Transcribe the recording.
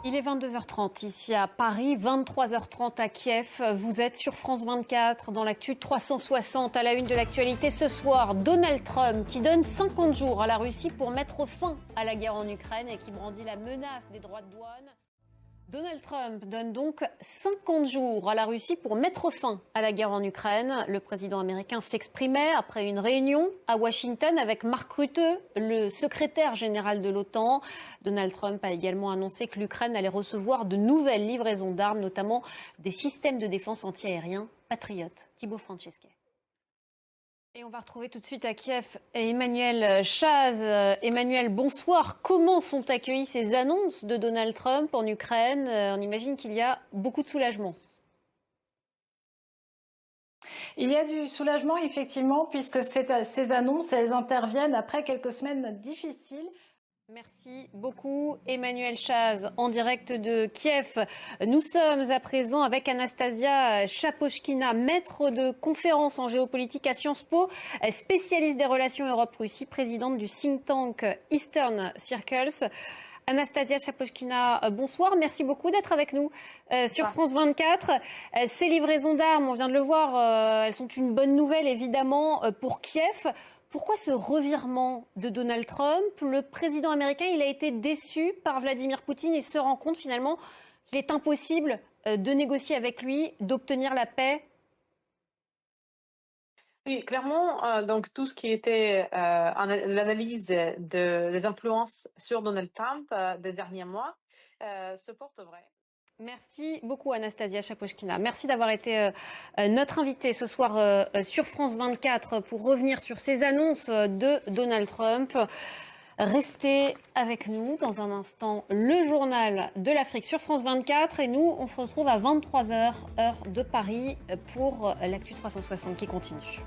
Il est 22h30 ici à Paris, 23h30 à Kiev. Vous êtes sur France 24 dans l'actu 360 à la une de l'actualité ce soir. Donald Trump qui donne 50 jours à la Russie pour mettre fin à la guerre en Ukraine et qui brandit la menace des droits de douane. Donald Trump donne donc 50 jours à la Russie pour mettre fin à la guerre en Ukraine. Le président américain s'exprimait après une réunion à Washington avec Mark Rutte, le secrétaire général de l'OTAN. Donald Trump a également annoncé que l'Ukraine allait recevoir de nouvelles livraisons d'armes, notamment des systèmes de défense antiaériens Patriot. Thibaut Francesquet. Et on va retrouver tout de suite à Kiev Emmanuel Chaz. Emmanuel, bonsoir. Comment sont accueillies ces annonces de Donald Trump en Ukraine? On imagine qu'il y a beaucoup de soulagement. Il y a du soulagement, effectivement, puisque ces annonces, elles interviennent après quelques semaines difficiles. Merci beaucoup Emmanuel Chaz en direct de Kiev. Nous sommes à présent avec Anastasia Chapochkina, maître de conférence en géopolitique à Sciences Po, spécialiste des relations Europe-Russie, présidente du think tank Eastern Circles. Anastasia Chapochkina, bonsoir. Merci beaucoup d'être avec nous sur France 24. Ces livraisons d'armes, on vient de le voir, elles sont une bonne nouvelle évidemment pour Kiev. Pourquoi ce revirement de Donald Trump? Le président américain, il a été déçu par Vladimir Poutine. Il se rend compte finalement qu'il est impossible de négocier avec lui, d'obtenir la paix. Oui, clairement, donc tout ce qui était l'analyse des influences sur Donald Trump des derniers mois se porte vrai. Merci beaucoup Anastasia Chapochkina. Merci d'avoir été notre invitée ce soir sur France 24 pour revenir sur ces annonces de Donald Trump. Restez avec nous dans un instant, le journal de l'Afrique sur France 24 et nous, on se retrouve à 23h, heure de Paris, pour l'actu 360 qui continue.